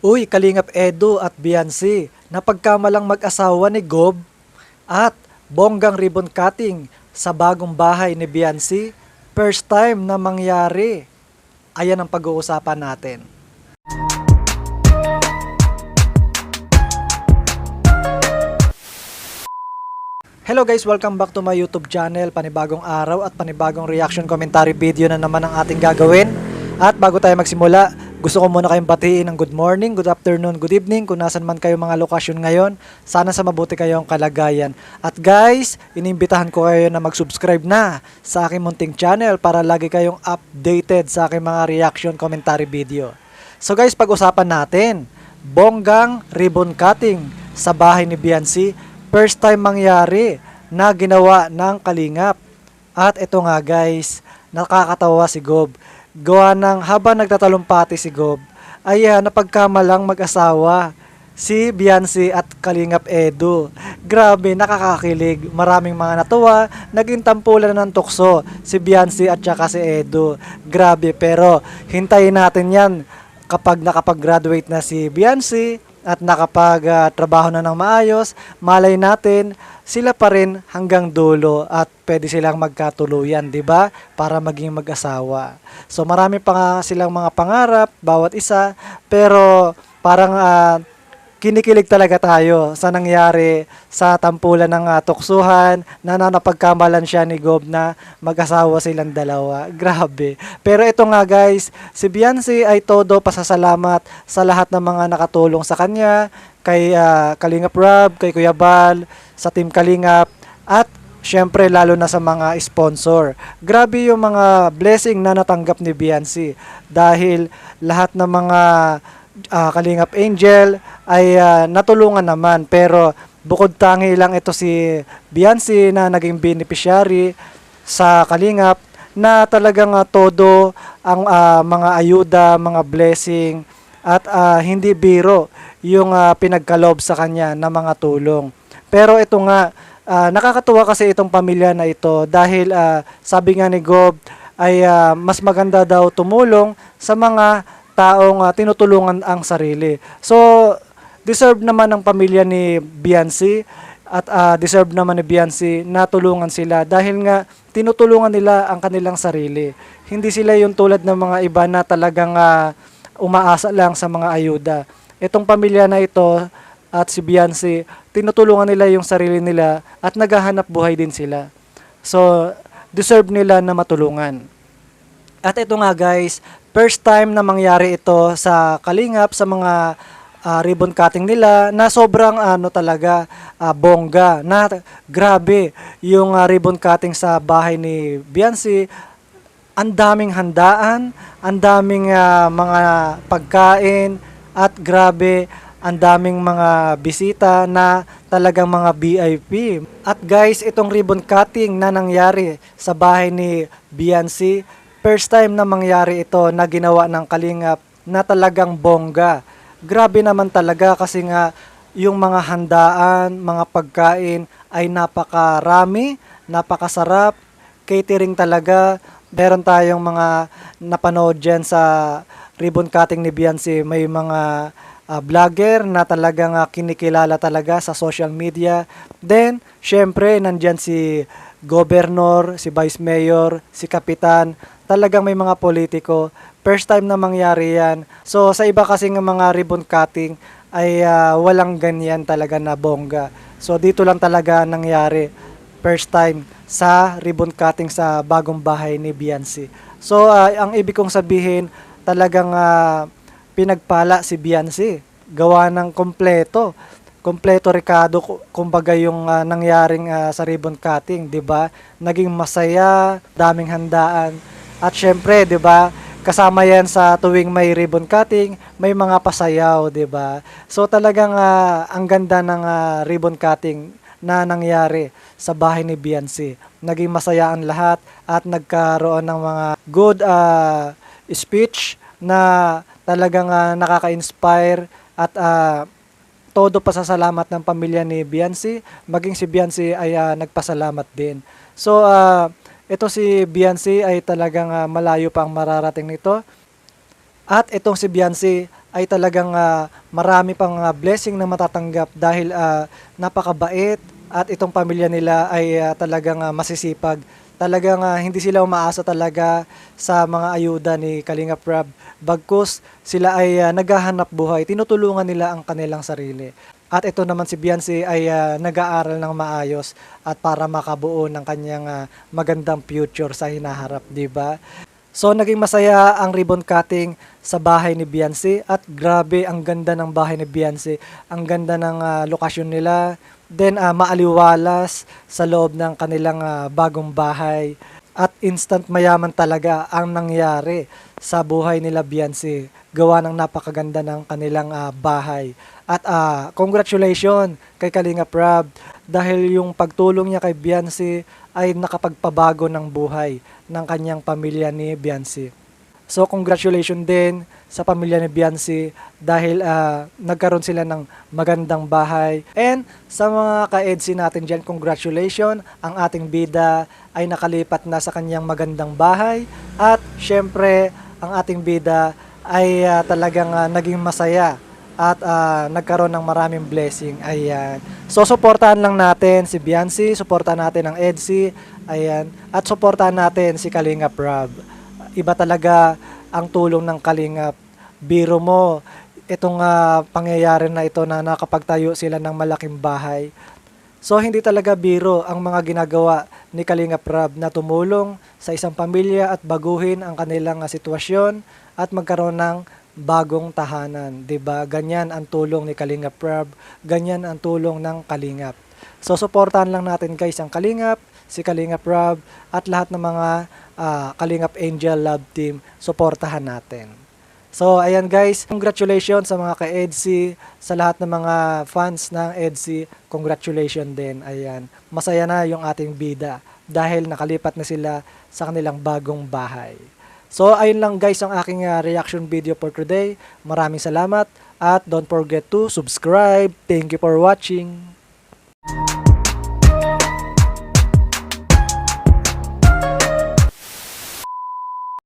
Uy, Kalingap Edu at Biancy, napagkamalang mag-asawa ni Gob at bonggang ribbon cutting sa bagong bahay ni Biancy. First time na mangyari. Ayan ang pag-uusapan natin. Hello guys, welcome back to my YouTube channel. Panibagong araw at panibagong reaction commentary video na naman ang ating gagawin. At bago tayo magsimula, gusto ko muna kayong batiin ng good morning, good afternoon, good evening kung nasan man kayo mga lokasyon ngayon. Sana sa mabuti kayong kalagayan. At guys, inimbitahan ko kayo na mag-subscribe na sa aking munting channel para lagi kayong updated sa aking mga reaction commentary video. So guys, pag-usapan natin, bonggang ribbon cutting sa bahay ni Biancy. First time mangyari na ginawa ng Kalingap. At ito nga guys, nakakatawa si Gob. Gawa ng habang nagtatalumpati si Gob, ay napagkamalang mag-asawa si Biancy at Kalingap Edu. Grabe, nakakakilig. Maraming mga natuwa. Naging tampulan ng tukso si Biancy at saka si Edu. Grabe, pero hintayin natin yan kapag nakapag-graduate na si Biancy at nakapag-trabaho na ng maayos. Malay natin, sila pa rin hanggang dulo at pwede silang magkatuluyan, di ba? Para maging mag-asawa. So marami pa nga silang mga pangarap, bawat isa, pero parang kinikilig talaga tayo sa nangyari sa tampulan ng tuksuhan na napagkamalan siya ni Gob na mag-asawa silang dalawa. Grabe. Pero ito nga guys, si Biancy ay todo pasasalamat sa lahat ng mga nakatulong sa kanya, kay Kalingap Rob, kay Kuya Bal, sa Team Kalingap, at syempre lalo na sa mga sponsor. Grabe yung mga blessing na natanggap ni Biancy dahil lahat ng mga Kalingap Angel ay natulungan naman, pero bukod tangi lang ito si Biancy na naging beneficiary sa Kalingap na talagang todo ang mga ayuda, mga blessing at hindi biro yung pinagkalob sa kanya na mga tulong. Pero ito nga, nakakatuwa kasi itong pamilya na ito dahil sabi nga ni Gob ay mas maganda daw tumulong sa mga taong tinutulungan ang sarili. So, deserve naman ng pamilya ni Biancy at deserve naman ni Biancy na tulungan sila dahil nga tinutulungan nila ang kanilang sarili. Hindi sila yung tulad ng mga iba na talagang umaasa lang sa mga ayuda. Itong pamilya na ito at si Biancy, tinutulungan nila yung sarili nila at naghahanap buhay din sila. So, deserve nila na matulungan. At ito nga guys, first time na mangyari ito sa Kalingap, sa mga ribbon cutting nila na sobrang talaga bongga. Na grabe yung ribbon cutting sa bahay ni Biancy. Ang daming handaan, ang daming mga pagkain at grabe ang daming mga bisita na talagang mga VIP. At guys, itong ribbon cutting na nangyari sa bahay ni Biancy, first time na mangyari ito na ginawa ng Kalingap na talagang bongga. Grabe naman talaga kasi nga yung mga handaan, mga pagkain ay napakarami, napakasarap, catering talaga. Meron tayong mga napanood dyan sa ribbon cutting ni Biancy, may mga vlogger na talagang kinikilala talaga sa social media. Then, syempre, nandyan si Governor, si Vice Mayor, si Kapitan, talagang may mga politiko. First time na mangyari yan. So, sa iba kasing mga ribbon cutting ay walang ganyan talaga na bongga. So, dito lang talaga nangyari. First time sa ribbon cutting sa bagong bahay ni Biancy. So, ang ibig kong sabihin, talagang pinagpala si Biancy. Gawa ng kompleto. Kompleto Ricardo, kumbaga yung nangyaring sa ribbon cutting, 'di ba? Naging masaya, daming handaan. At syempre, 'di ba, kasama 'yan sa tuwing may ribbon cutting, may mga pasayaw, 'di ba? So talagang ang ganda ng ribbon cutting na nangyari sa bahay ni Biancy. Naging masaya ang lahat at nagkaroon ng mga good speech na talagang nakaka-inspire at todo pasasalamat ng pamilya ni Biancy, maging si Biancy ay nagpasalamat din. So, ito si Biancy ay talagang malayo pang mararating nito. At itong si Biancy ay talagang marami pang blessing na matatanggap dahil napakabait at itong pamilya nila ay talagang masisipag. Talagang hindi sila umaasa talaga sa mga ayuda ni Kalingap Rab. Bagkus sila ay naghahanap buhay, tinutulungan nila ang kanilang sarili. At ito naman si Beyonce ay nag-aaral ng maayos at para makabuo ng kanyang magandang future sa hinaharap, 'di ba? So naging masaya ang ribbon cutting sa bahay ni Beyonce at grabe ang ganda ng bahay ni Beyonce. Ang ganda ng lokasyon nila. Then maaliwalas sa loob ng kanilang bagong bahay. At instant mayaman talaga ang nangyari sa buhay nila Beyonce. Gawa ng napakaganda ng kanilang bahay. At congratulations kay Kalingap Rab dahil yung pagtulong niya kay Beyonce ay nakapagpabago ng buhay ng kanyang pamilya ni Beyonce. So congratulations din sa pamilya ni Beyonce dahil nagkaroon sila ng magandang bahay. And sa mga ka-EDC natin dyan, congratulations, ang ating bida ay nakalipat na sa kanyang magandang bahay. At syempre, ang ating bida ay talagang naging masaya at nagkaroon ng maraming blessing. Ayan. So, suportahan lang natin si Beyonce, suportahan natin ang EDC, ayan, at suportahan natin si Kalingap Rab. Iba talaga ang tulong ng Kalingap. Biro mo, itong pangyayari na ito na nakapagtayo sila ng malaking bahay. So, hindi talaga biro ang mga ginagawa ni Kalingap Rab na tumulong sa isang pamilya at baguhin ang kanilang sitwasyon at magkaroon ng bagong tahanan, 'di ba? Ganyan ang tulong ni Kalingap Rab, ganyan ang tulong ng Kalingap. So suportahan lang natin guys ang Kalingap, si Kalingap Rab at lahat ng mga Kalingap Angel Love Team, suportahan natin. So ayan guys, congratulations sa mga ka-EDC, sa lahat ng mga fans ng EDC, congratulations din. Ayan, masaya na yung ating bida dahil nakalipat na sila sa kanilang bagong bahay. So ayun lang guys ang aking reaction video for today. Maraming salamat at don't forget to subscribe. Thank you for watching.